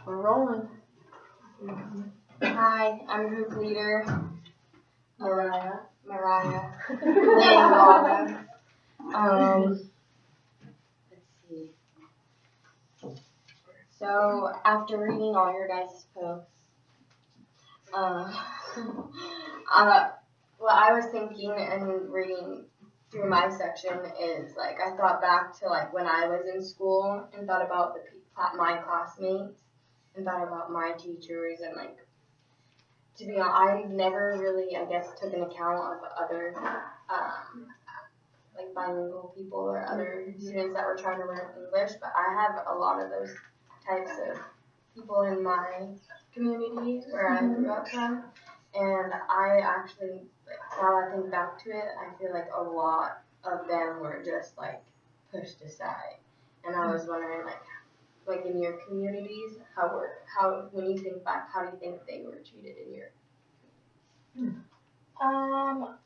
We're rolling. Hi, I'm group leader, Mariah. Let's see. So after reading all your guys' posts, what I was thinking and reading through my section is like I thought back to like when I was in school and thought about my classmates and thought about my teachers and like to be honest, I never really I guess took an account of other like bilingual people or other students that were trying to learn English, but I have a lot of those types of people in my community where I grew up from, and I actually, like, now I think back to it, I feel like a lot of them were just like pushed aside, and I was wondering like in your communities, how when you think back, how do you think they were treated in your?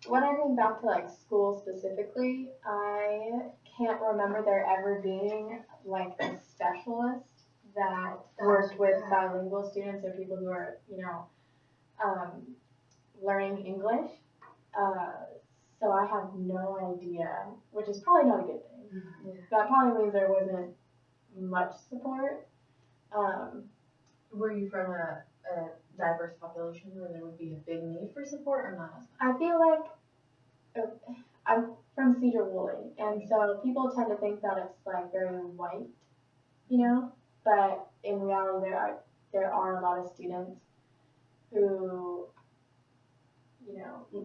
When I think back to like school specifically, I can't remember there ever being like a specialist that worked with bilingual students or people who are, learning English. So I have no idea, which is probably not a good thing. That probably means there wasn't much support. Were you from a diverse population where there would be a big need for support or not? I feel like I'm from Cedar Woolley, and so people tend to think that it's like very white, but in reality there are a lot of students who,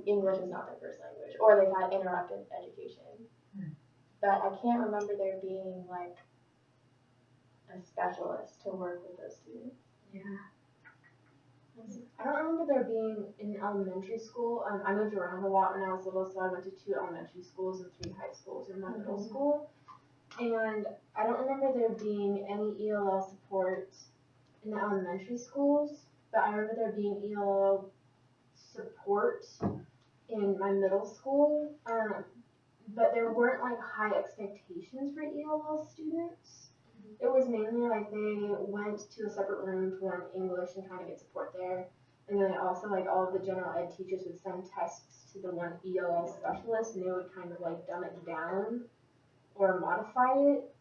English is not their first language, or they've had interrupted education. But I can't remember there being like a specialist to work with those students. Yeah. I don't remember there being in elementary school. I moved around a lot when I was little, so I went to 2 elementary schools and 3 high schools in my middle school. And I don't remember there being any ELL support in the elementary schools, but I remember there being ELL support in my middle school. But there weren't like high expectations for ELL students. It was mainly like they went to a separate room to learn English and kind of get support there. And then also like all of the general ed teachers would send tests to the one ELL specialist and they would kind of like dumb it down or modify it.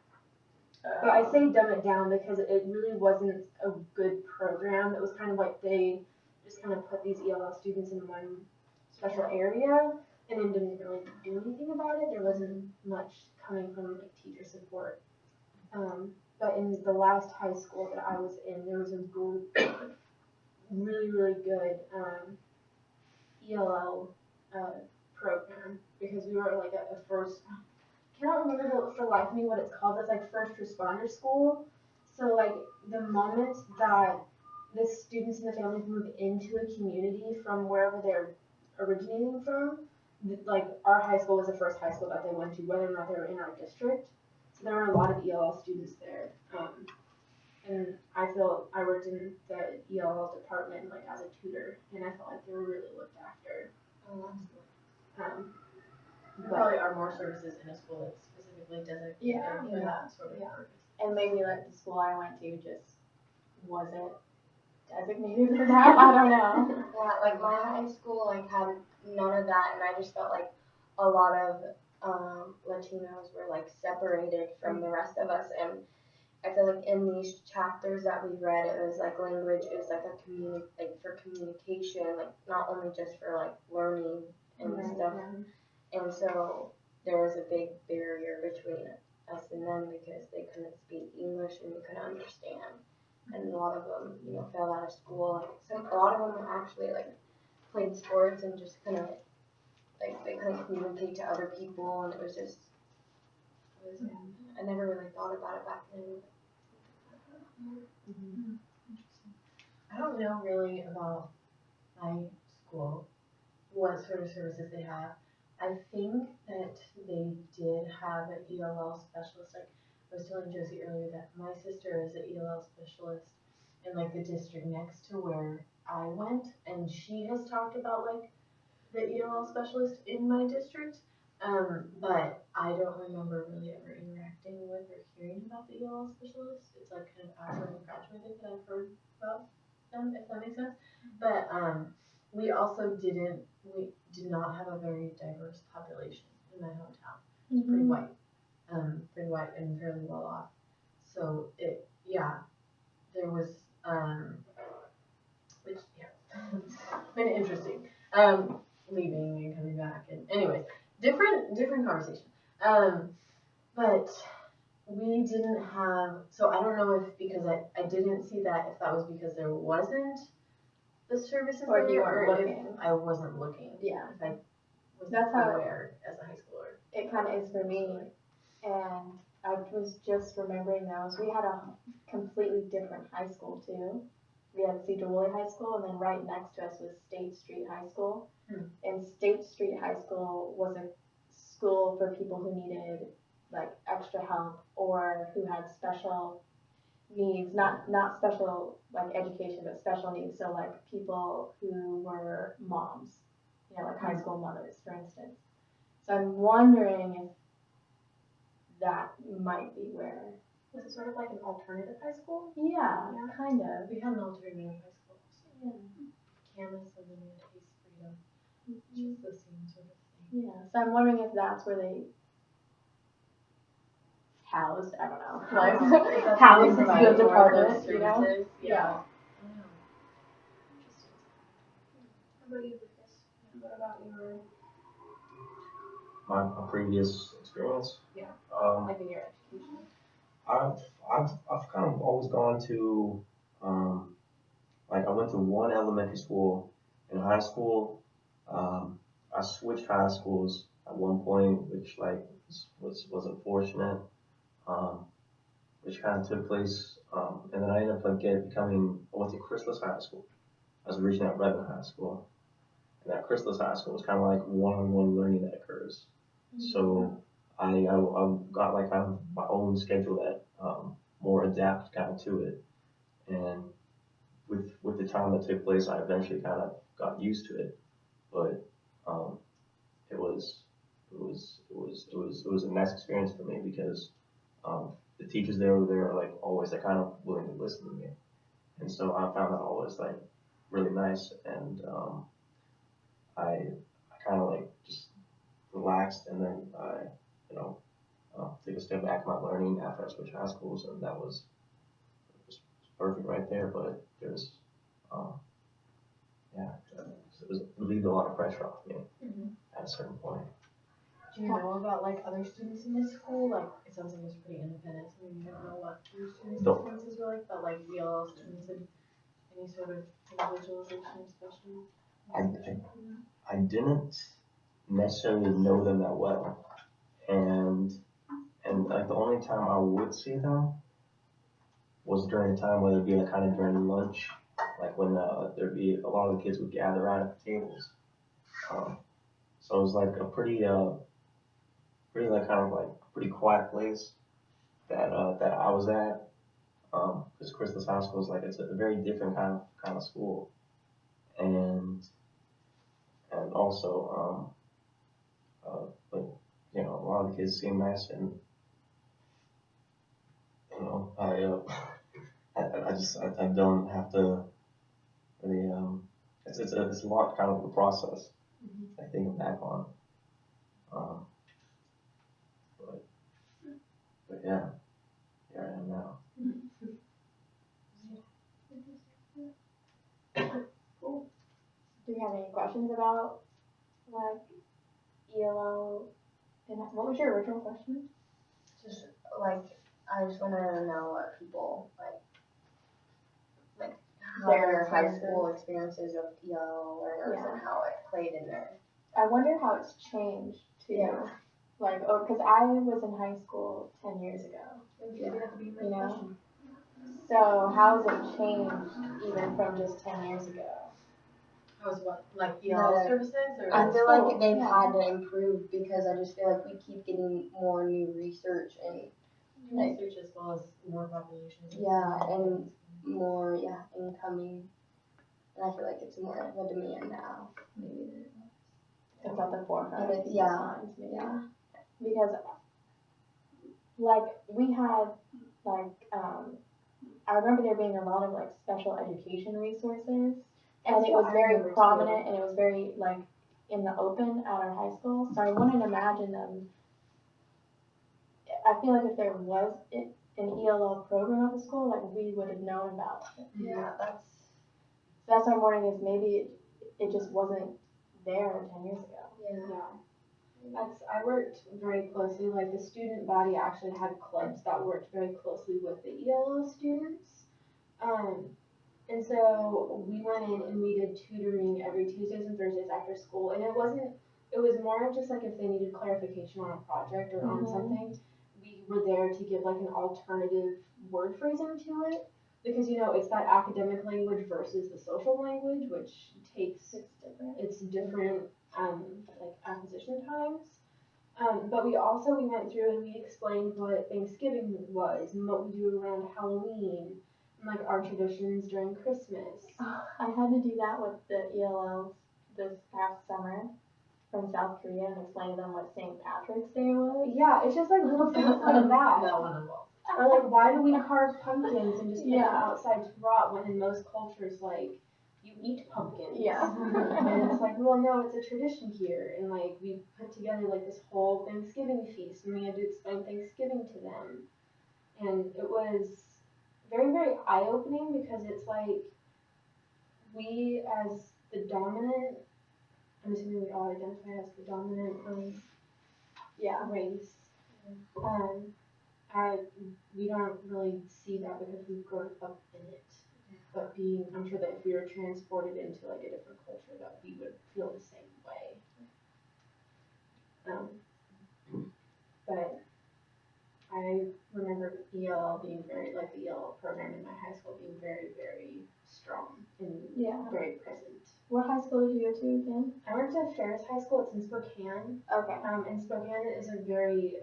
But I say dumb it down because it really wasn't a good program. It was kind of like they just kind of put these ELL students in one special area and then didn't really do anything about it. There wasn't much coming from like teacher support. But in the last high school that I was in, there was a really, really good ELL program because we were like a first, I cannot remember for life of me what it's called. It's like first responder school. So like the moment that the students and the families move into a community from wherever they're originating from, like our high school was the first high school that they went to, whether or not they were in our district. So there were a lot of ELL students there, and I worked in the ELL department like as a tutor, and I felt like they were really looked after. There probably are more services in a school that specifically designated for that sort of purpose. And maybe like the school I went to just wasn't designated for that. I don't know. Yeah, like my high school like had none of that, and I just felt like a lot of Latinos were like separated from the rest of us, and I feel like in these chapters that we read, it was like language is like for communication, like not only just for like learning and stuff, and so there was a big barrier between us and them because they couldn't speak English and we couldn't understand, and a lot of them, fell out of school. Like a lot of them actually like played sports and just couldn't. Like they couldn't communicate to other people, and it was just. I never really thought about it back then. I don't know really about my school, what sort of services they have. I think that they did have an ELL specialist. Like I was telling Josie earlier that my sister is an ELL specialist in like the district next to where I went, and she has talked about like the ELL specialist in my district. But I don't remember really ever interacting with or hearing about the ELL specialists. It's like kind of after I graduated that I've heard about them, if that makes sense. But we did not have a very diverse population in my hometown. It's pretty white, and fairly well off. So there was which been interesting. Leaving and coming back, and anyways, different conversation. But we didn't have. So I don't know if because I didn't see that if that was because there wasn't the services Or there, you weren't or looking. if I wasn't looking. Yeah. If I was That's how aware as a high schooler. it kind of is for me. And I was just remembering those. We had a completely different high school too. We had Cedar Woolley High School, and then right next to us was State Street High School. And State Street High School was a school for people who needed like extra help or who had special needs, not special like education, but special needs. So like people who were moms, like high school mothers, for instance. So I'm wondering if that might be where. Was it sort of like an alternative high school? Yeah, kind of. We had an alternative high school. Yeah. Campus and then we had Taste Freedom, which is the same sort of thing. Yeah. So I'm wondering if that's where they housed. I don't know. Like housed the department, you know? Yeah. How about you, Lucas? What about your My previous experience. Yeah. Like in your education? I've kind of always gone to like I went to one elementary school. In high school, I switched high schools at one point, which like was unfortunate. Which kind of took place, and then I ended up I went to Chrysalis High School. I was originally at Redmond High School, and at Chrysalis High School was kind of like one-on-one learning that occurs. So I got like kind of my own schedule that more adapted kind of to it, and with the time that took place, I eventually kind of got used to it, but it was a nice experience for me because the teachers there were like always like kind of willing to listen to me, and so I found that always like really nice, and I kind of like just relaxed, and then I take a step back in my learning after I switched high schools, and that was perfect right there. But there's it relieved a lot of pressure off me at a certain point. Do you know about like other students in this school? Like it sounds like it's pretty independent, so maybe you don't know what your students' experiences were like, but like ELL students and any sort of individualization, especially. I didn't necessarily know them that well, and like the only time I would see them was during the time where it'd be like kind of during lunch, like when there'd be a lot of the kids would gather around at the tables. So it was like a pretty like kind of like pretty quiet place that I was at. Because Chrysalis High School is like it's a very different kind of school, and also but a lot of the kids seem nice, and I don't have to really it's a lot kind of a process I think back on, but yeah, here I am now. Cool. Do you have any questions about like ELO? And what was your original question? Just like I just want to know what people like how their high school experiences of ELL learners and how it played in there. I wonder how it's changed too. Yeah. Like, because I was in high school 10 years ago. You know? So how has it changed even from just 10 years ago? How's what, like ELL services? Or I feel like they've Yeah. had to improve because I just feel like we keep getting more new research and research as well as more population. and more incoming. And I feel like it's more of a demand now, maybe than it was. it's at the forefront And of it's- people's yeah. minds, maybe. Yeah. Because, like, we had, like, I remember there being a lot of, like, special education resources, and That's it what was I very remember, too. prominent, and it was very, like, in the open at our high school, so I wouldn't imagine them. I feel like if there was an ELL program at the school, like, we would have known about it. Yeah, that's. So that's what I'm wondering is maybe it just wasn't there 10 years ago. Yeah. I worked very closely, like the student body actually had clubs that worked very closely with the ELL students. And so we went in and we did tutoring every Tuesdays and Thursdays after school, and it was more of just like if they needed clarification on a project or on something, we were there to give like an alternative word phrasing to it, because it's that academic language versus the social language, which takes it's different like acquisition times. But we went through and we explained what Thanksgiving was and what we do around Halloween and like our traditions during Christmas. I had to do that with the ELLs this past summer from South Korea and explain to them what St. Patrick's Day was. Yeah, it's just like little things like that. That one involved. Or like, why do we carve pumpkins and just put them Yeah. outside to rot when in most cultures, like, you eat pumpkins? Yeah. And it's like, well, no, it's a tradition here. And like, we put together like this whole Thanksgiving feast and we had to explain Thanksgiving to them. And it was very, very eye-opening because it's like, we as the dominant, I'm assuming we all identify as the dominant race. We don't really see that because we've grown up in it. But I'm sure that if we were transported into like a different culture, that we would feel the same way. But I remember ELL being very, like the ELL program in my high school being very, very strong and very present. What high school did you go to again? I went to Ferris High School. It's in Spokane. Okay. And Spokane is a very,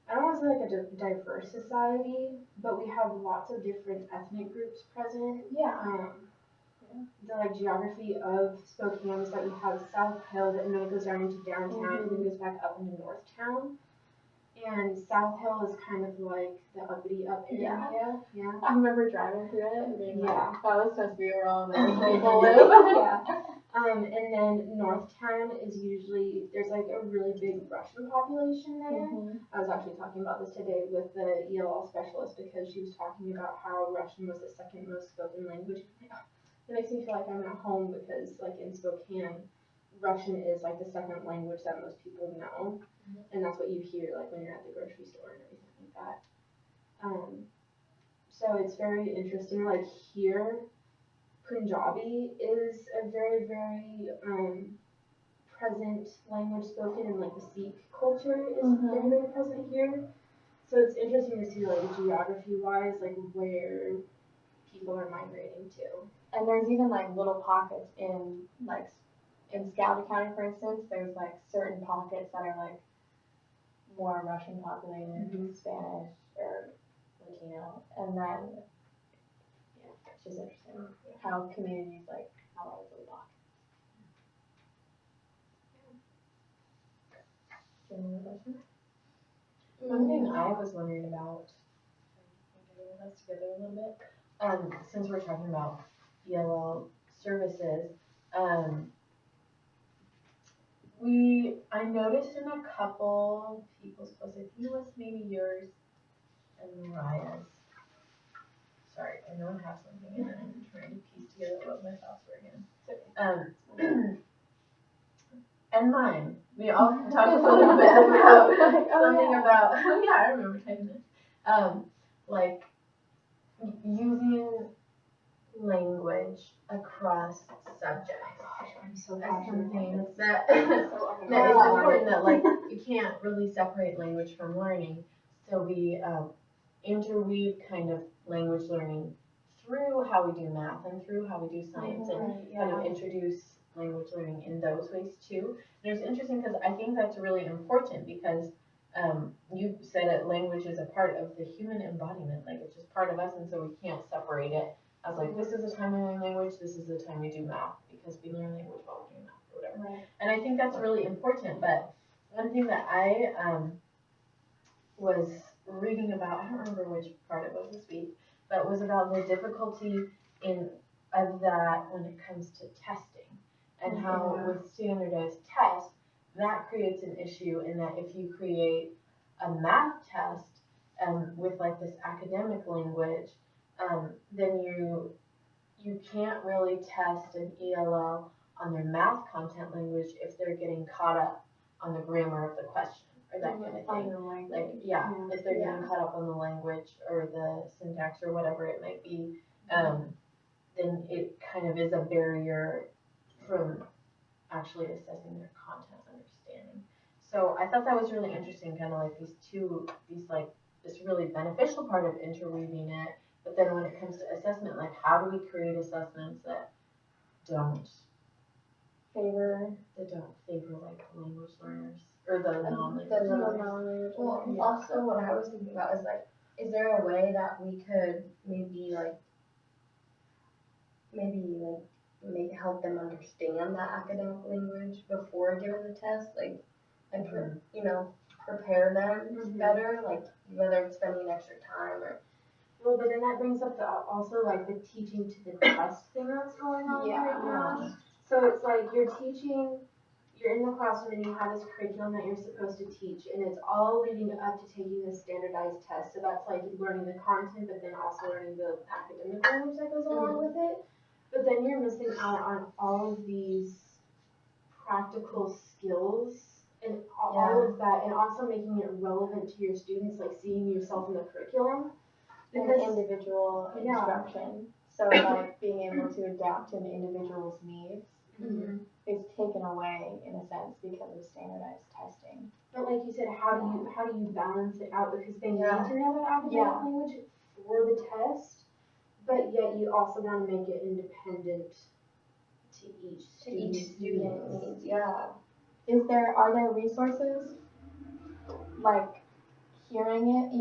I don't want to say like a diverse society, but we have lots of different ethnic groups present. Yeah. The like geography of Spokane is that we have South Hill and then it goes down into downtown and then goes back up into Northtown. And South Hill is kind of like the uppity up area. Yeah. I remember driving through it and being like, Yeah. that was supposed to be where all the people live. Yeah. And then Northtown is usually, there's like a really big Russian population there. I was actually talking about this today with the ELL specialist because she was talking about how Russian was the second most spoken language. It makes me feel like I'm at home because like in Spokane, Russian is like the second language that most people know. And that's what you hear like when you're at the grocery store and everything like that. So it's very interesting. Like here, Punjabi is a very, very present language spoken, and like the Sikh culture is very, very present here. So it's interesting to see like geography-wise, like where people are migrating to. And there's even like little pockets in Scouty County, for instance, there's like certain pockets that are like more Russian populated, Spanish or Latino, and then it's just interesting how communities like have all those little pockets. Do you have another question? One thing I was wondering about, getting us together a little bit, since we're talking about ELL services, I noticed in a couple people's posts, I think it was maybe yours and Mariah's. Sorry, I know I have something and I'm trying to piece together what my thoughts were again. And mine. We all talked a little bit about something about, yeah, I remember typing it. Like using language across subjects. I'm so That's passionate. something that is important, that like you can't really separate language from learning. So we interweave kind of language learning through how we do math and through how we do science and kind of introduce language learning in those ways too. And it's interesting because I think that's really important because you said it, language is a part of the human embodiment, like it's just part of us, and so we can't separate it as like this is the time we learn language, this is the time we do math, because we learn language while we do math or whatever. Right. And I think that's really important. But one thing that I was reading about, I don't remember which part it was this week, but it was about the difficulty of that when it comes to testing, and how with standardized tests, that creates an issue in that if you create a math test with like this academic language, then you can't really test an ELL on their math content language if they're getting caught up on the grammar of the question or that kind of thing. Like, if they're getting caught up on the language or the syntax or whatever it might be, then it kind of is a barrier from actually assessing their content understanding. So I thought that was really interesting, kind of like this really beneficial part of interweaving it. But then when it comes to assessment, like how do we create assessments that don't favor like language learners or the non-language? Well, also what I was thinking about is like, is there a way that we could maybe help them understand that academic language before giving the test, prepare them better, like whether it's spending extra time or. Well, but then that brings up also like the teaching to the test thing that's going on right now. So it's like you're in the classroom and you have this curriculum that you're supposed to teach, and it's all leading up to taking the standardized test. So that's like learning the content, but then also learning the academic language that goes along with it. But then you're missing out on all of these practical skills and all of that, and also making it relevant to your students, like seeing yourself in the curriculum. And individual instruction. So like being able to adapt to an individual's needs is taken away in a sense because of standardized testing. But like you said, how do you balance it out? Because they need to know that academic language for the test, but yet you also want to make it independent to each student's needs. Yeah. Are there resources like hearing it?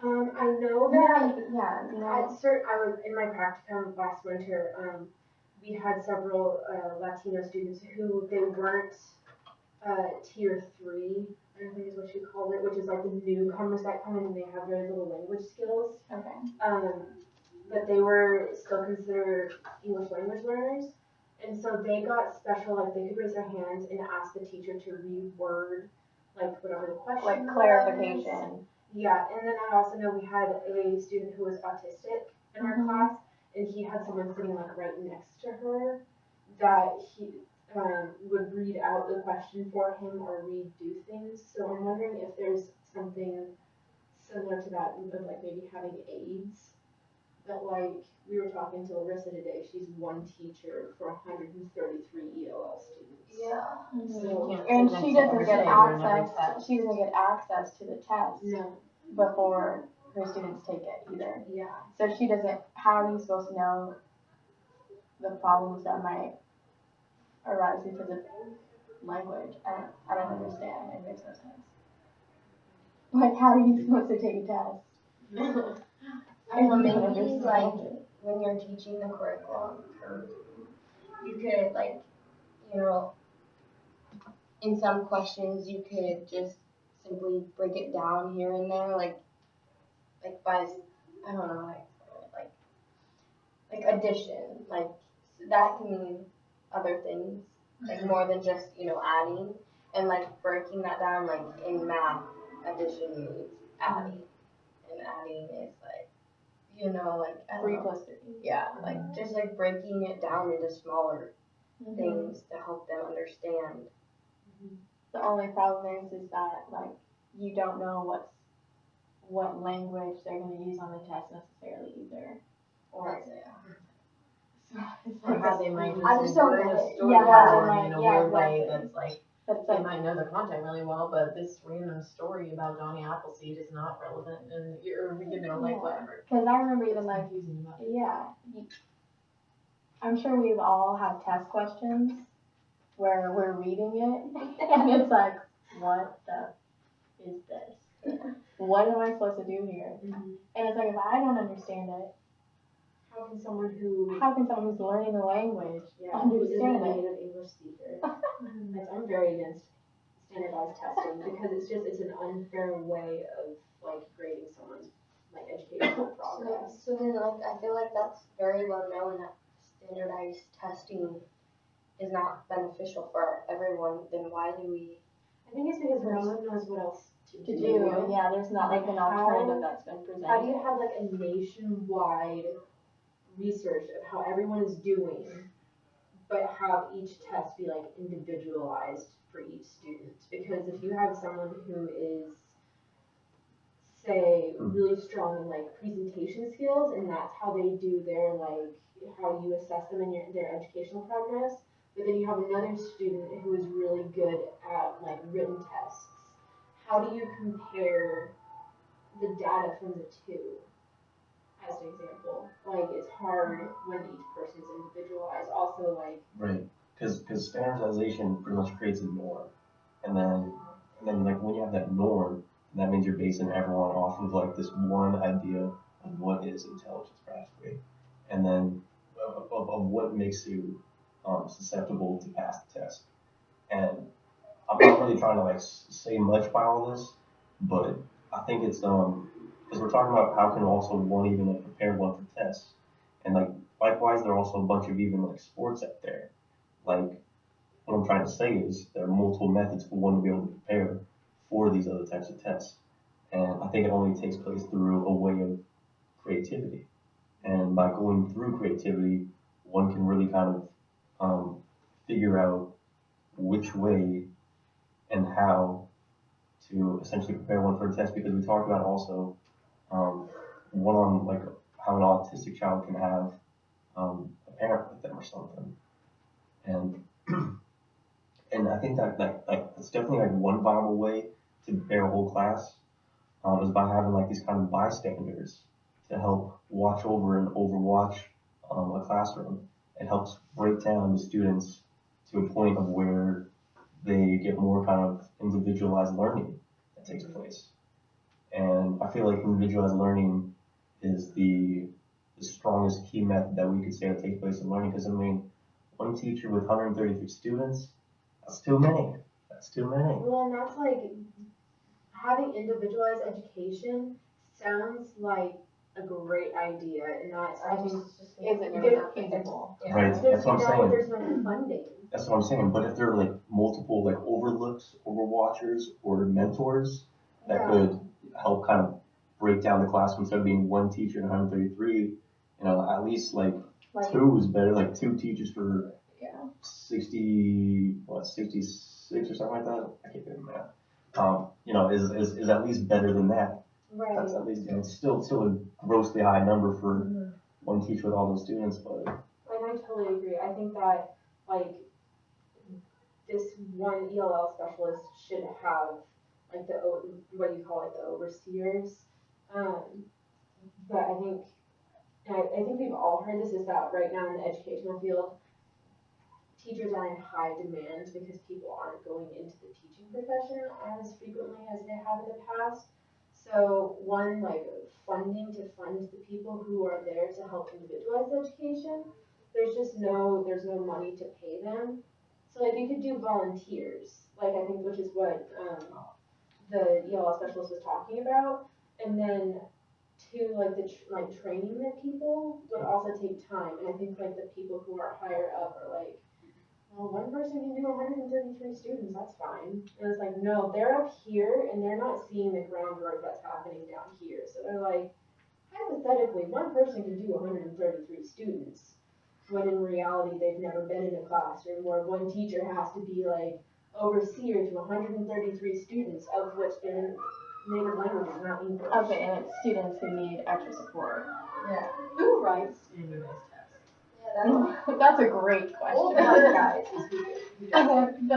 I know that. I was in my practicum last winter. We had several Latino students who they weren't tier 3, I think is what you call it, which is like the newcomers that come in and they have very little language skills. Okay. But they were still considered English language learners, and so they got special. Like they could raise their hands and ask the teacher to reword like whatever the question was. Like clarification. Yeah, and then I also know we had a student who was autistic in our class, and he had someone sitting like right next to her that he would read out the question for him or redo things. So I'm wondering if there's something similar to that with like maybe having aides. But like we were talking to Larissa today, she's one teacher for 133 ELL students. Yeah. So, and she doesn't get access. She doesn't get access to the test before her students take it either. Yeah. So she doesn't. How are you supposed to know the problems that might arise because of language? I don't understand. It makes no sense. Like, how are you supposed to take a test? Maybe like when you're teaching the curriculum, you could in some questions you could just simply break it down here and there, like by I don't know, like addition, like that can mean other things, like more than just adding, and like breaking that down, like in math, addition means adding, and adding is like. Like 3 + 3. Yeah, like just like breaking it down into smaller things to help them understand. The only problem is that like you don't know what language they're going to use on the test necessarily either, or or how they might just don't word get a it. story in a weird way that's like. They might know the content really well, but this random story about Johnny Appleseed is not relevant, and whatever. Because I remember even I'm sure we've all had test questions where we're reading it, and it's like, what the is this? What am I supposed to do here? And it's like, if I don't understand it, how can someone who's learning the language who isn't a understand it? native English speaker? I'm very against standardized testing because it's an unfair way of like grading someone's like educational progress. So then, like, I feel like that's very well known that standardized testing is not beneficial for everyone. Then why do we? I think it's because no one knows what else to To do. do, yeah, there's not like an alternative that's been presented. How do you have like a nationwide research of how everyone is doing, but have each test be like individualized for each student? Because if you have someone who is, say, really strong in like presentation skills, and that's how they do their like how you assess them in their educational progress, but then you have another student who is really good at like written tests. How do you compare the data from the two? As an example, like it's hard when each person's individualized. Also, like Right, because standardization pretty much creates a norm, and then like when you have that norm, that means you're basing everyone off of like this one idea of what is intelligence practically, and then of what makes you susceptible to pass the test. And I'm not really trying to like say much by all this, but I think it's because we're talking about how can also one even like prepare one for tests, and like likewise there are also a bunch of even like sports out there. Like what I'm trying to say is there are multiple methods for one to be able to prepare for these other types of tests, and I think it only takes place through a way of creativity, and by going through creativity, one can really kind of figure out which way and how to essentially prepare one for a test, because we talked about also one on like how an autistic child can have a parent with them or something, and and I think that like it's definitely like one viable way to prepare a whole class is by having like these kind of bystanders to help watch over and overwatch a classroom. It helps break down the students to a point of where they get more kind of individualized learning that takes place. And I feel like individualized learning is the strongest key method that we could say that takes place in learning. Because I mean, one teacher with 133 students, that's too many. That's too many. well, and that's like having individualized education sounds like a great idea, and that's I think Is it feasible? Right. That's what I'm saying. There's no funding. That's what I'm saying. But if there are like multiple like overlooks, overwatchers, or mentors that could help kind of break down the classroom instead of being one teacher and 133, you know, at least like two is better. Like two teachers for 66 or something like that. I can't do the math. You know, is at least better than that. Right. That's at least, you know, it's still a grossly high number for one teacher with all those students, but. And I totally agree. I think that like this one ELL specialist should have like what do you call it, the overseers. But I think we've all heard this, is that right now in the educational field, teachers are in high demand because people aren't going into the teaching profession as frequently as they have in the past. So one, like funding to fund the people who are there to help individualize education, there's no money to pay them. So like you could do volunteers, like I think, which is what the ELL specialist was talking about, and then to like training the people would also take time. And I think like the people who are higher up are like, well, one person can do 133 students, that's fine. And it's like, no, they're up here and they're not seeing the groundwork that's happening down here. So they're like, hypothetically, one person can do 133 students, when in reality they've never been in a classroom where one teacher has to be like overseer to 133 students, of which their native language is not English. Okay, and it's students who need extra support. Yeah. Who writes standardized tests? That's a great question. Old white guys is who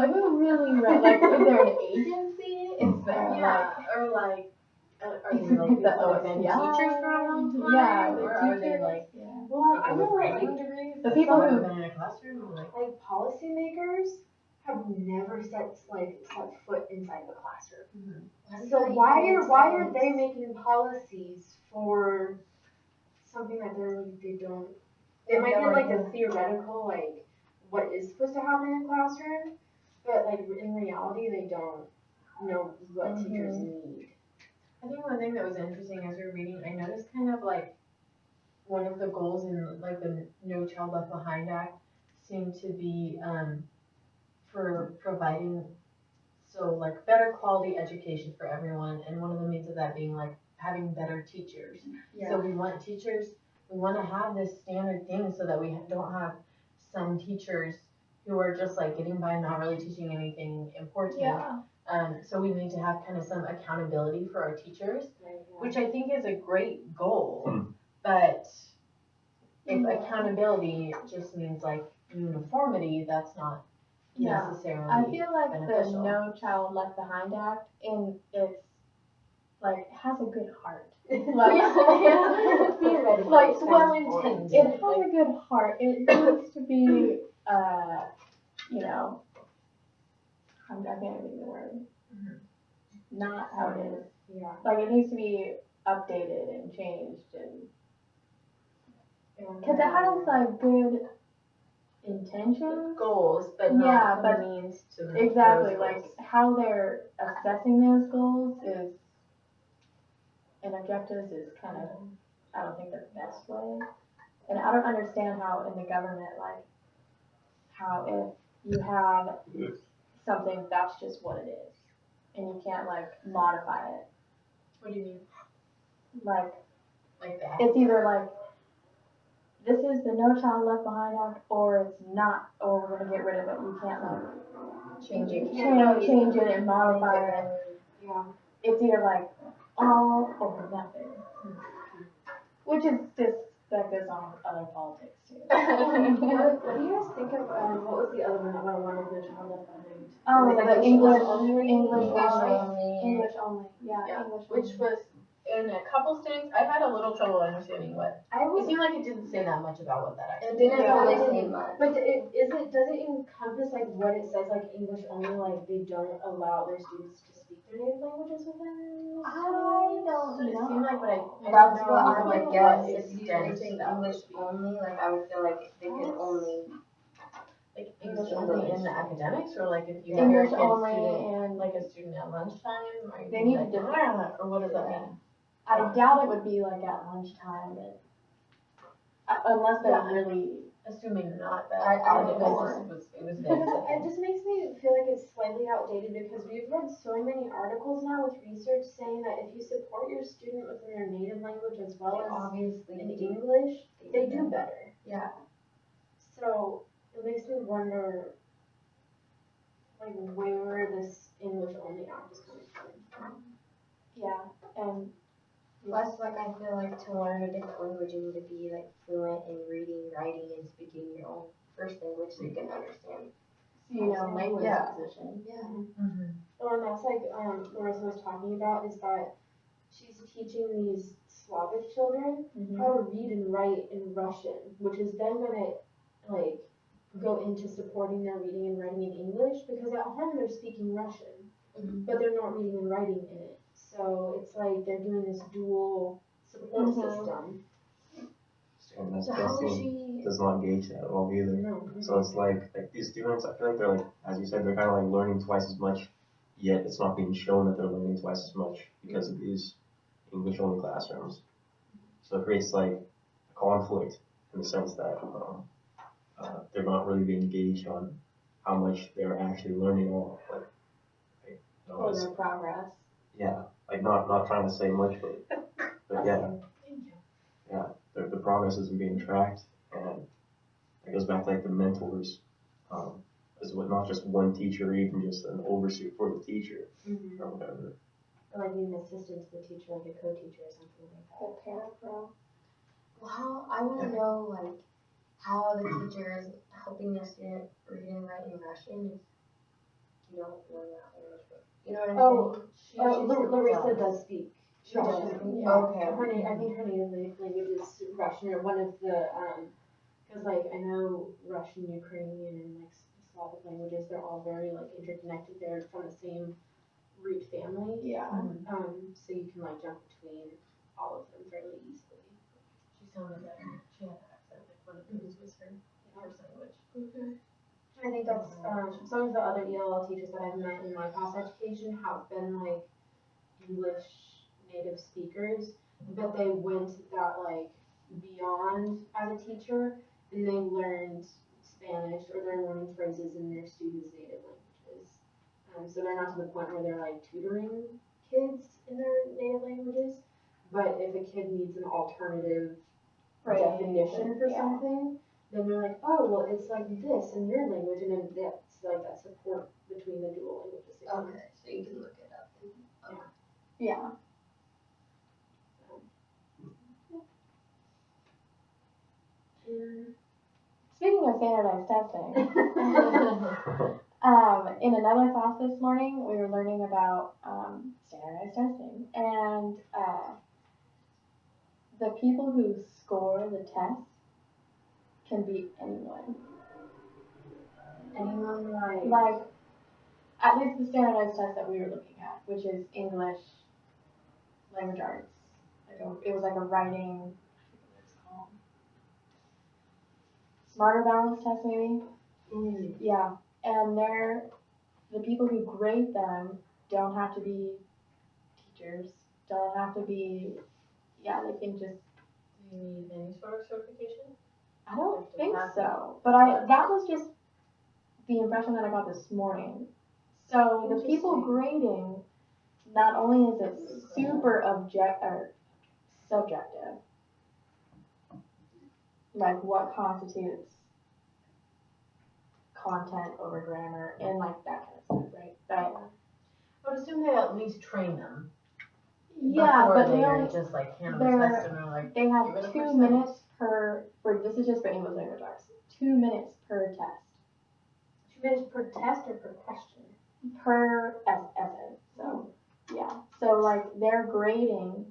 Who really wrote? Like, is there an agency? Is there or like, are they the like OSCI? teachers for a long time? Yeah, or the are they teachers. like Well, I know with like writing degrees? the people who- have been in a classroom, like policymakers have never set foot inside of a classroom. Why does So that why even are make they sense? making policies for something that they don't. They might get like a theoretical like what is supposed to happen in a classroom, but like in reality they don't know what teachers need. I think one thing that was interesting as we were reading, I noticed kind of like one of the goals in like the No Child Left Behind Act seemed to be for providing like better quality education for everyone, and one of the means of that being like having better teachers. Yeah. So we want teachers, we want to have this standard thing so that we don't have some teachers who are just like getting by, not really teaching anything important. Yeah. So we need to have kind of some accountability for our teachers, which I think is a great goal. But if accountability just means like uniformity, that's not necessarily I feel like beneficial. the No Child Left Behind Act in its like has a good heart. Like, well intended. It has a good heart. It needs to be you know, I can't think of the word. Not how it is. Yeah. Like it needs to be updated and changed and because it has like good intentions. Goals, but not the means to exactly those like goals. how they're assessing those goals is and objectives is kind of I don't think the best way. And I don't understand how in the government like how if you have something that's just what it is and you can't like modify it. What do you mean? Like that? it's either like this is the No Child Left Behind Act or it's not or we're gonna get rid of it. You can't like change it and modify it. Yeah. It's either like all or nothing. Which is just that goes on with other politics too. What do you guys think of what was the other one that went along with No Child Left Behind? Oh, like the English English only. English only. Yeah, English Which only. was in a couple states. I had a little trouble understanding what. It seemed like it didn't say that much about what that actually. It didn't really say much. But does it encompass like what it says like English only, like they don't allow their students to speak their native languages within? I don't know. It seemed like what I That's don't what know I would what guess. If you extent say that would English be. only, like I would feel like they could only Like English only in the academics, or like if you English have your only student, and like a student at lunchtime, or They need like, to or what does that mean? I doubt it would be like at lunchtime and unless they're really Assuming not that. I it don't know. was vague to me. It just makes me feel like it's slightly outdated because we've read so many articles now with research saying that if you support your student within their native language as well as obviously in English, they do better. Yeah. So it makes me wonder like where this English only act is coming from. yeah, and Plus, like, I feel like to learn a different language, you need to be, like, fluent in reading, writing, and speaking your own first language so you can understand. language Yeah. acquisition. Yeah. Oh, and that's like Marissa was talking about is that she's teaching these Slavic children how to read and write in Russian, which is then gonna like go into supporting their reading and writing in English because at home they're speaking Russian, but they're not reading and writing in it. So it's like they're doing this dual support system. And that's So how is testing does not gauge that at all either. No. So it's like these students, I feel like they're like, as you said, they're kind of like learning twice as much, yet it's not being shown that they're learning twice as much because of these English only classrooms. So it creates like a conflict in the sense that they're not really being gauged on how much they're actually learning or Or their progress. Yeah, like not trying to say much, but yeah, the progress isn't being tracked, and it goes back to like the mentors, as what not just one teacher, or even just an overseer for the teacher or whatever. Or like an assistant to the teacher, like a co-teacher or something like that. The parapro. Well, I want to know, like, how the teacher is helping the student read and write in Russian if you don't know that language. You know what I'm saying? Larissa does speak. She does. Yeah. Okay. I think her native language is Russian, or one of the, because like I know Russian, Ukrainian, and like Slavic languages, they're all very like interconnected. They're from the same root family. Yeah. So you can like jump between all of them fairly easily. sounded like she had an accent, like one of those was her first language. I think that's some of the other ELL teachers that I've met in my past education have been like English native speakers, but they went that like beyond as a teacher and they learned Spanish or they're learning phrases in their students' native languages. So they're not to the point where they're like tutoring kids in their native languages, but if a kid needs an alternative definition for something, then they're like, oh, well, it's like this in your language, and then that's like that support between the dual languages. Okay, so you can look it up. Yeah. Speaking of standardized testing, in another class this morning, we were learning about standardized testing, and the people who score the test can beat anyone. Anyone Like, at least the standardized test that we were looking at, which is English, language arts. It was like a writing, I forget what it's called. Smarter balance test, maybe? Yeah. And the people who grade them don't have to be teachers, don't have to be, they can just. Do you need any sort of certification? I don't think so, but that was just the impression that I got this morning. So the people grading, not only is it super subjective, like what constitutes content over grammar and like that kind of stuff, right? But I would assume they at least train them. yeah, before but they they are only just like hand them a test and they're like, they have give it a 2 percent. minutes this is just for English language arts. 2 minutes per test. 2 minutes per test or per question? Per essay. So yeah. So like they're grading.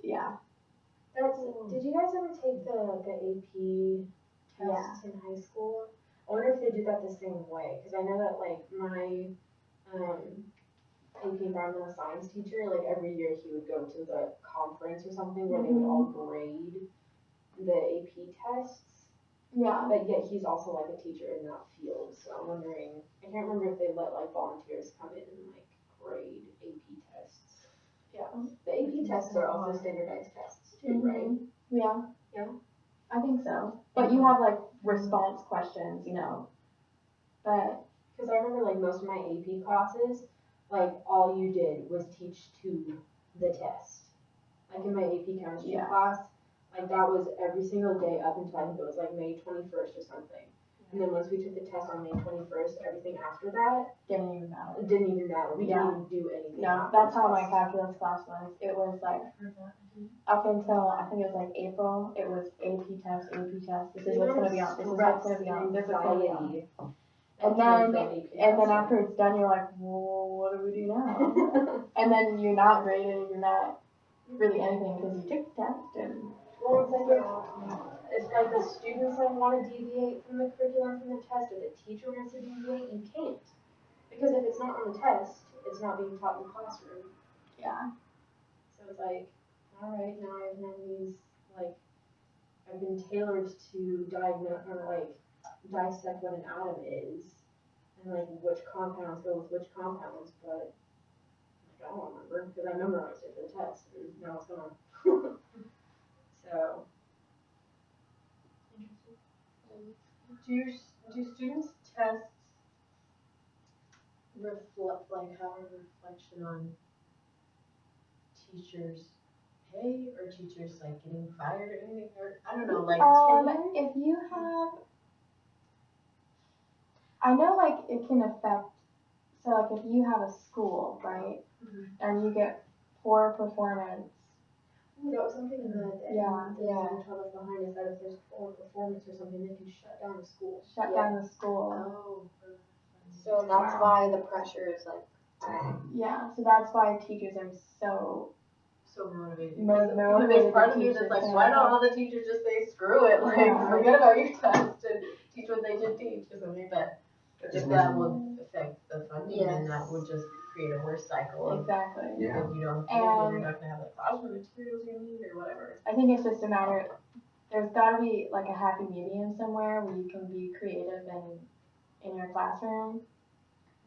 Yeah. Did you guys ever take the AP tests in high school? I wonder if they did that the same way, because I know that like my AP environmental science teacher, like every year he would go to the conference or something where they would all grade the AP tests. Yeah. But yet he's also like a teacher in that field, so I'm wondering, I can't remember if they let like volunteers come in and like grade AP tests. Yeah. The AP tests are also standardized tests too, right? Yeah. Yeah. I think so. But you have like response questions, But because I remember like most of my AP classes, like all you did was teach to the test. Like in my AP chemistry class, like that was every single day up until I think it was like May 21st or something. And then once we took the test on May 21st, everything after that didn't even matter. We didn't even do anything. No, that's how my calculus class was. It was like up until I think it was like April, it was AP test. This is what's gonna be on. This is what's gonna be on. This is gonna be on. And then after it's done, you're like, well, what do we do now? And then you're not graded. You're not really anything because you took the test and. Well, it's like the students that want to deviate from the curriculum from the test, or the teacher wants to deviate, you can't. Because if it's not on the test, it's not being taught in the classroom. Yeah. So it's like, all right, now I've known these, like, I've been tailored to diagnose or like dissect what an atom is, and like which compounds go with which compounds, but like, I don't remember because I memorized it for the test, and now it's gone. So. Do students' tests reflect, like, have a reflection on teachers' pay or teachers, like, getting fired or anything? Or, I don't know, like, if you have, I know, like, it can affect, so, like, if you have a school, right, and you get poor performance. Ooh, that was something in the Yeah. tell us behind is that if there's poor performance or something, they can shut down the school. Shut down the school. Oh. So that's why the pressure is like. Yeah, so that's why teachers are so motivated. Motivated There's part of me that's like, why don't all the teachers just say screw it, like forget about your test and teach what they should teach or something? But if that would affect the funding, then that would just create a worse cycle of Exactly. Yeah. if you don't give, And you're not gonna have the classroom materials you need or whatever. I think it's just a matter, there's gotta be like a happy medium somewhere where you can be creative in your classroom.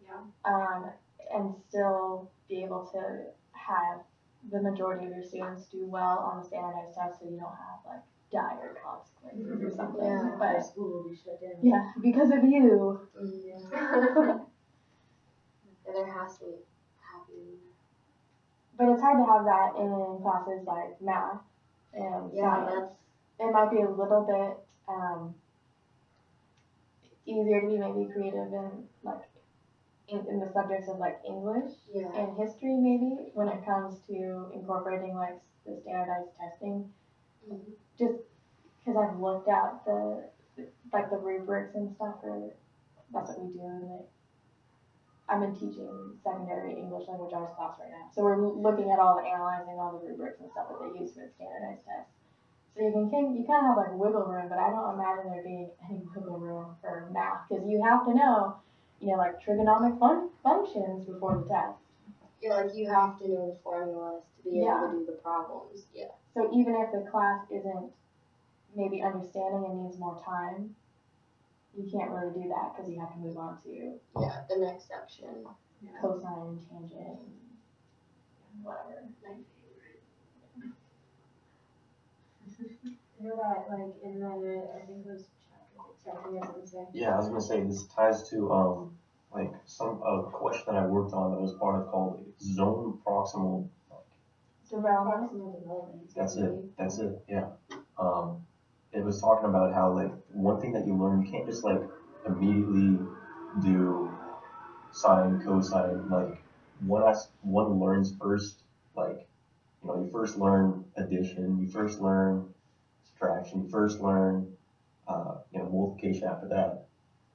Yeah. And still be able to have the majority of your students do well on the standardized test, so you don't have like dire consequences or something. Yeah. Our But school will be shut down. yeah, because of you. Yeah. There has to be happy. But it's hard to have that in classes like math and Yeah, science. It might be a little bit easier to be maybe creative in like in the subjects of like English Yeah. and history maybe when it comes to incorporating like the standardized testing. Mhm. Just because I've looked at the like the rubrics and stuff for that's what we do and like I'm in teaching secondary English language arts class right now. So we're looking at analyzing all the rubrics and stuff that they use for the standardized tests. So you kind of have like wiggle room, but I don't imagine there being any wiggle room for math because you have to know, like trigonomic functions before the test. Yeah, like you have to know the formulas to be able to do the problems. Yeah. So even if the class isn't maybe understanding and needs more time, you can't really do that because you have to move on to the next section. cosine, tangent, whatever. I know that like in the I think it was chapter you have to say. Yeah, I was gonna say this ties to like a question that I worked on that was part of called zone proximal. Development. That's it. Yeah. It was talking about how like one thing that you learn, you can't just like immediately do sine, cosine. Like one learns first. Like you first learn addition, you first learn subtraction, you first learn multiplication after that.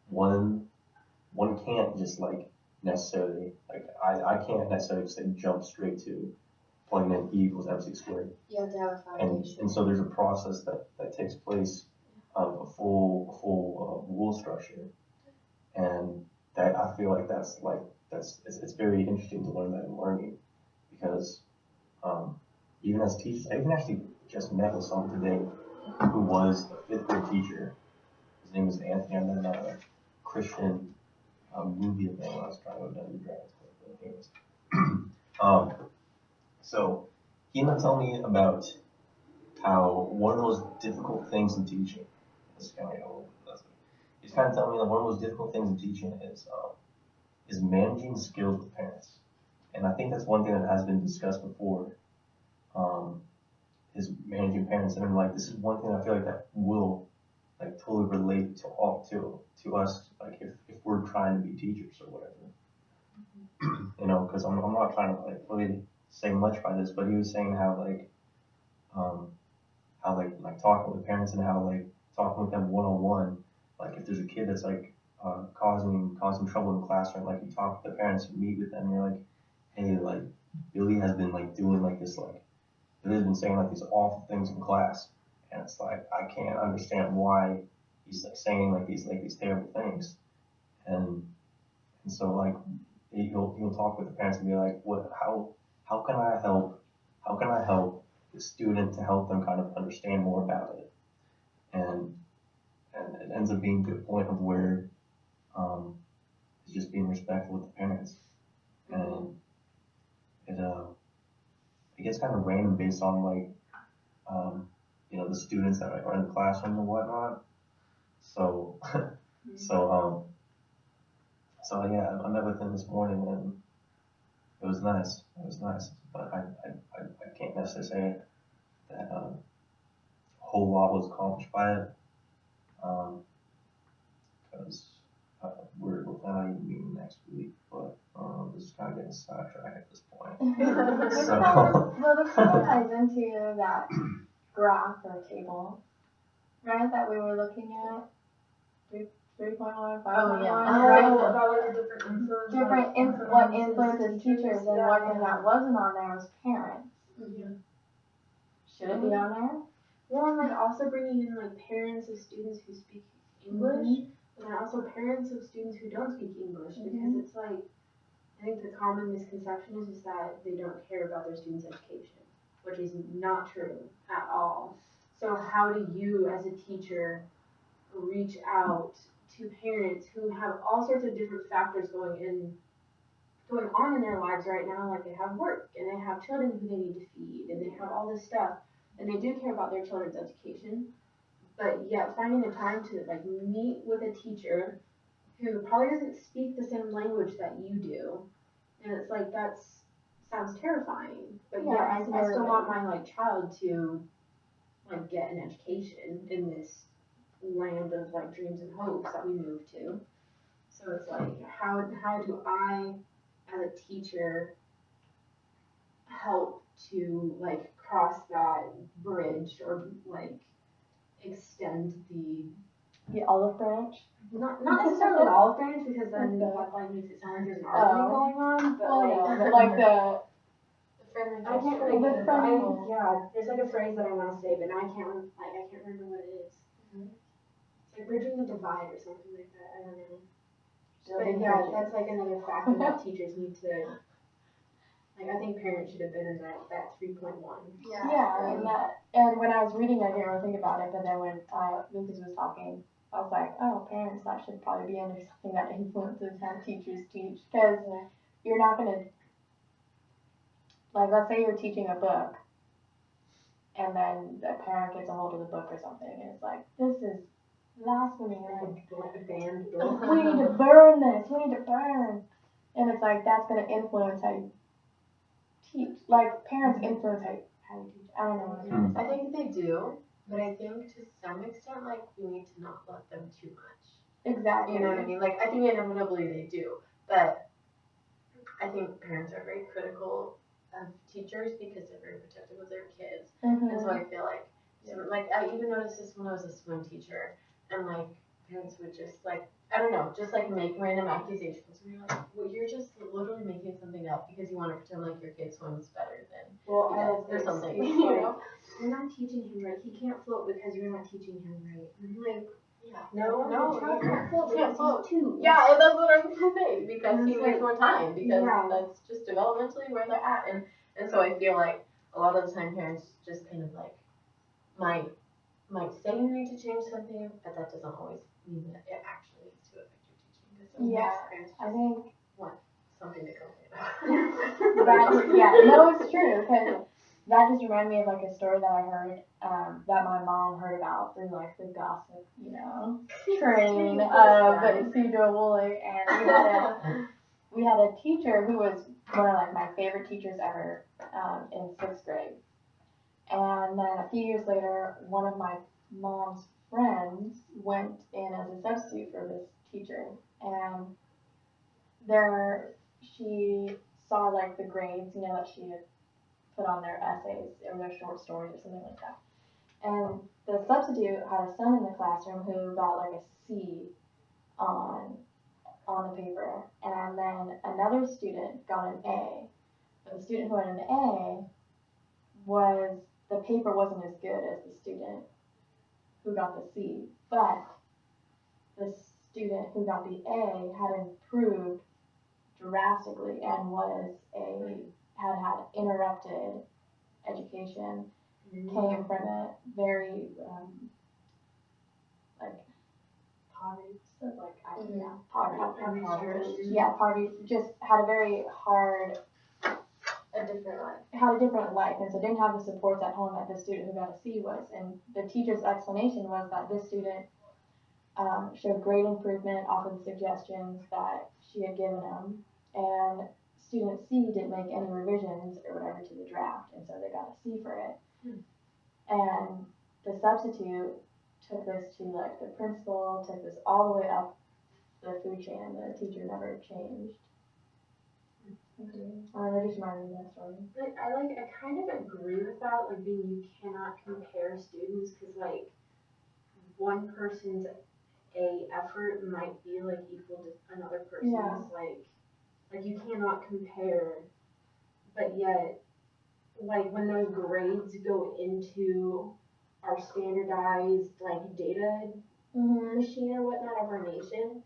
One can't just like necessarily like I can't necessarily just like jump straight to plugging in e equals mc squared. You have to have a foundation. And so there's a process that takes place of a full rule structure, and that I feel like it's very interesting to learn that in learning because even as teachers, I even actually just met with someone today who was a fifth grade teacher. His name was Anthony. I'm in a Christian movie event when I was trying to go down to graduate school. So he ended up telling me about how one of the most difficult things in teaching is he's kind of telling me that one of the most difficult things in teaching is managing skills with parents, and I think that's one thing that has been discussed before. Is managing parents, and I'm like, this is one thing I feel like that will like totally relate to us, like if we're trying to be teachers or whatever, because I'm not trying to like really say much by this, but he was saying how like talking with parents and how like talking with them one-on-one, like if there's a kid that's like causing trouble in the classroom, like you talk to the parents, you meet with them, and you're like, hey, like Billy has been like doing like this like Billy's been saying like these awful things in class, and it's like I can't understand why he's like saying like these terrible things, and so like he'll talk with the parents and be like, what how can I help the student to help them kind of understand more about it, and it ends up being to a point of where it's just being respectful with the parents, and it gets kind of random based on like the students that are in the classroom and whatnot. So so yeah, I met with him this morning and it was nice. But I can't necessarily say that a whole lot was accomplished by it. Because we're planning on meeting next week, but this is kind of getting sidetracked at this point. Well, this kind of ties into that graph or table, right? That we were looking at. 3.1, 5.1. Right. About like the different What influences teachers and one thing that wasn't on there was parents. Mm-hmm. Should it be on there? Well, and like also bringing in like parents of students who speak English, but then also parents of students who don't speak English, because it's like I think the common misconception is that they don't care about their students' education, which is not true at all. So how do you, as a teacher, reach out to parents who have all sorts of different factors going on in their lives right now? Like they have work and they have children who they need to feed and they have all this stuff, and they do care about their children's education, but yet finding the time to like meet with a teacher who probably doesn't speak the same language that you do, and it's like sounds terrifying, but Yeah, yeah, I absolutely. still want my like child to like get an education in this land of like dreams and hopes that we moved to. So it's like how do I as a teacher help to like cross that bridge or like extend The olive branch. not necessarily the olive branch, because then that like makes it sound like there's an argument going on, but But like the The friendly I can't gesture. really. The friendly- There's like a phrase that I want to say, but now I can't remember what it is. It's like bridging the divide or something like that. I don't know. But yeah, that's like another factor that teachers need to. Like I think parents should have been in that 3.1. Yeah, and when I was reading, I didn't really think about it, but then when Lucas was talking, I was like, oh, parents, that should probably be under something that influences how teachers teach, because you're not gonna, like, let's say you're teaching a book, and then the parent gets a hold of the book or something, and it's like, this is blasphemy, Like a band we need to burn this, we need to burn, and it's like, that's gonna influence how you teach, like, parents influence how you teach, I don't know. I think they do, but I think to some extent, like, we need to not let them too much. Exactly. You know what I mean? Like, I think inevitably they do, but I think parents are very critical of teachers because they're very protective of their kids. Mhm. And so I feel like, I even noticed this when I was a swim teacher, and like, parents would just like, I don't know, just like make random accusations. And you're like, well, you're just literally making something up because you want to pretend like your kid swims better than Well, he does or something. You know? You're not teaching him right. He can't float because you're not teaching him right. I'm like, Yeah. no, your child can't float Can't because float. he's 2. Yeah, and that's what I'm gonna say, because And he it's needs like- more time, because Yeah. that's just developmentally where they're at, and so I feel like a lot of the time parents just kind of like might say you need to change something, but that doesn't always mean that it actually needs to affect your teaching. Because sometimes Yeah, parents I just think want something to complain that, yeah, no, it's true, because that just reminded me of like a story that I heard, that my mom heard about through like the gossip, train of Cedar Woolley, and we had a teacher who was one of like my favorite teachers ever, in 6th grade. And then a few years later, one of my mom's friends went in as a substitute for this teacher, and she saw like the grades, that she had put on their essays or their short stories or something like that. And the substitute had a son in the classroom who got like a C on the paper, and then another student got an A. But the student who had an A the paper wasn't as good as the student who got the C, but the student who got the A had improved drastically and had interrupted education, came from a very like poverty, poverty, just had a very hard, A different life. had a different life, and so didn't have the supports at home that the student who got a C was. And the teacher's explanation was that this student showed great improvement off of the suggestions that she had given him, and student C didn't make any revisions or whatever to the draft, and so they got a C for it. And the substitute took this to like the principal, took this all the way up the food chain, and the teacher never changed. That just reminded me of that story. I kind of agree with that, like you cannot compare students, because like one person's A effort might be like equal to another person's like you cannot compare, but yet like when those grades go into our standardized like data machine or whatnot of our nation,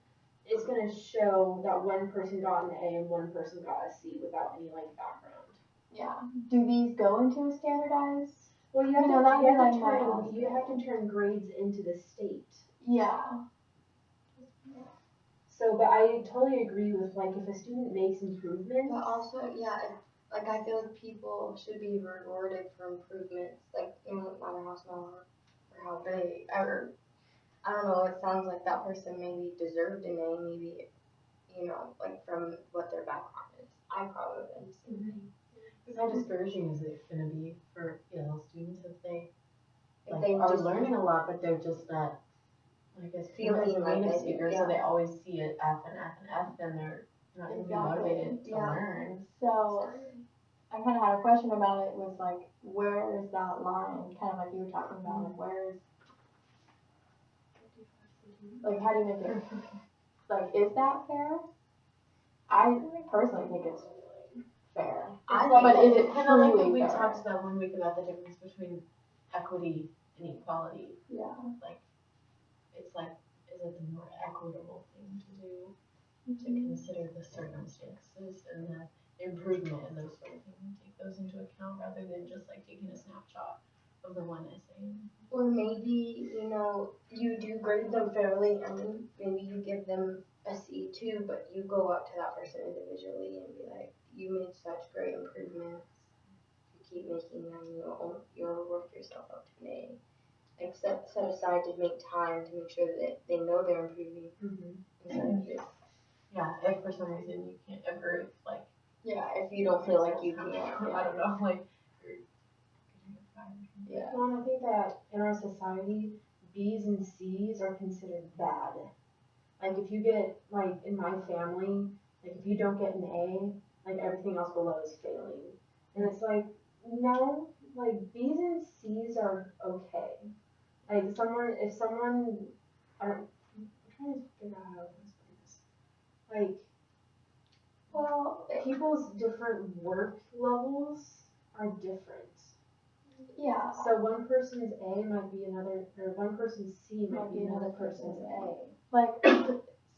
it's gonna show that one person got an A and one person got a C without any like background. Yeah. Do these go into a standardized? Well, you have You know, that was like my ask. you have to turn grades into the state. Yeah. So, but I totally agree with like if a student makes improvements. But also, yeah, like I feel like people should be rewarded for improvements, like no matter how small or how big. Or I don't know. It sounds like that person maybe deserved an A, maybe like from what their background is. I probably would have seen Mm-hmm. How discouraging is it going to be for ELL students if they are just learning a lot, but they're just not, I guess, feeling a like native they do, speaker, so they always see it F and F and F, then they're not going to be motivated to learn. So I kind of had a question about it. Was like, where is that line? Kind of like you were talking about. Like, where is like how do you make it? Like, is that fair? I personally think it's fair. But is it kind of like what truly we fair? talked about one week about the difference between equity and equality. Yeah. It's like, is it the more equitable thing to do to consider the circumstances and the improvement and those sort of things and take those into account rather than just like taking a snapshot of the one essay? Or maybe, you do grade them fairly and maybe you give them a C too, but you go up to that person individually and be like, you made such great improvements. You keep making them, you'll work yourself up to an A. Like set aside to make time to make sure that they know they're improving. Yeah, if for some reason you can't ever, like, if you don't feel like you can, I don't know, like, Yeah. Well, I think that in our society, B's and C's are considered bad. Like if you get, like in my family, like if you don't get an A, like everything else below is failing. And it's like, no, like B's and C's are okay. Like if someone, I'm trying to figure out how to explain this. Like, well, people's different work levels are different. Yeah. So one person's A might be another, or one person's C might be another person's A. Like,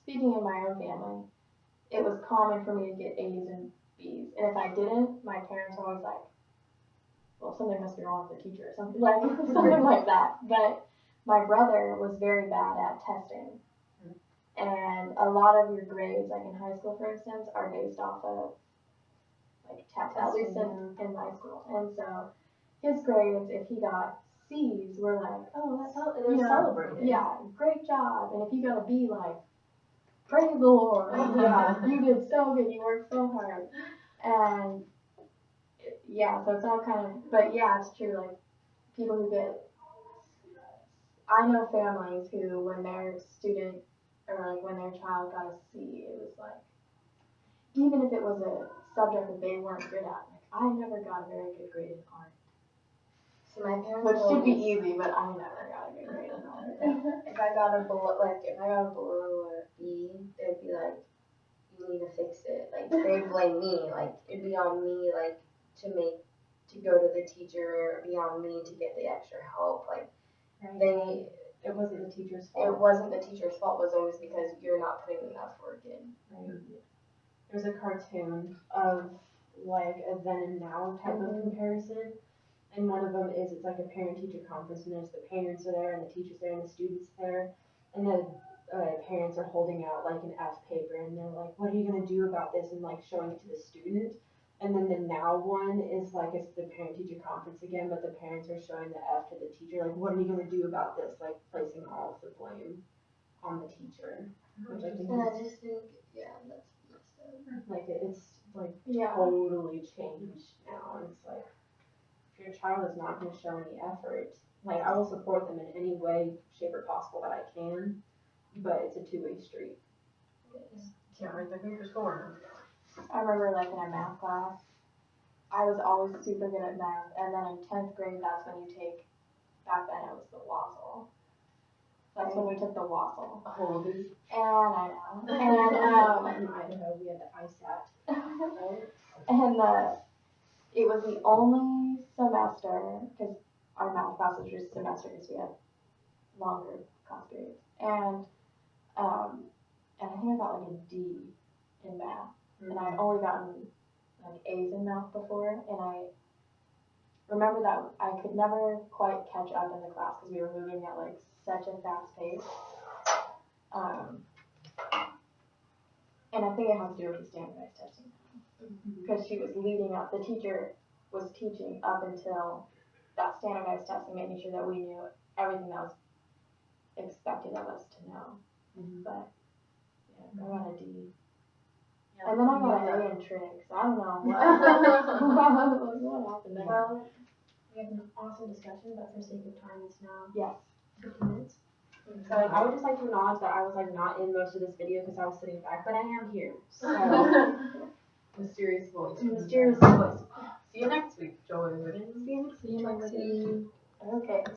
speaking of my own family, it was common for me to get A's and B's. And if I didn't, my parents were always like, well, something must be wrong with the teacher or something like that. But my brother was very bad at testing. And a lot of your grades, like in high school, for instance, are based off of like tests, at least in my school. And so his grades, if he got C's, were like, oh, that's how they're celebrated. Yeah, great job. And if he got a B, like, praise the Lord. Yeah, you did so good. You worked so hard. And yeah, so it's all kind of, but yeah, it's true. Like people who get, I know families who, when their student or like when their child got a C, it was like, even if it was a subject that they weren't good at, like I never got a very good grade in art. So my parents, which should be easy, but I never got a good grade in art. if I got a below a B, they'd be like, you need to fix it. Like they'd blame me. Like it'd be on me, like to go to the teacher, or be on me to get the extra help. Like it wasn't the teacher's fault. It wasn't the teacher's fault. It was always because you're not putting enough work in. Right. There's a cartoon of like a then and now type of comparison. And one of them is, it's like a parent-teacher conference, and there's the parents are there, and the teachers there, and the students there, and the parents are holding out like an F paper, and they're like, what are you gonna do about this, and like showing it to the student. And then the now one is like, it's the parent-teacher conference again, but the parents are showing the F to the teacher, like, what are you gonna do about this, like placing all of the blame on the teacher, which I think I just think, that's messed up. Like it's like totally changed now, and it's like, if your child is not going to show any effort, like I will support them in any way, shape, or possible that I can, but it's a two-way street. Can't write the paper score. I remember like in our math class, I was always super good at math, and then in 10th grade, that's when you take, back then it was the WASL. That's when we took the WASL. Holy. And I know. And in Idaho, we had the ISAT. And it was the only semester, because our math class was just semester because we had longer class periods. And and I think I got like a D in math, and I'd only gotten like A's in math before, and I remember that I could never quite catch up in the class because we were moving at like such a fast pace. And I think it has to do with the standardized testing because she was leading up. The teacher was teaching up until that standardized testing, making sure that we knew everything that was expected of us to know. But yeah, I got a D. Yeah, And then I got an A in tricks. I don't know what happened there. Well, we had an awesome discussion, but for sake of time, it's now Yes. 15 minutes. So I would just like to acknowledge that I was like not in most of this video because I was sitting back, but I am here. So Mysterious voice. mysterious voice. See you next week, Joey. See you next week. Okay.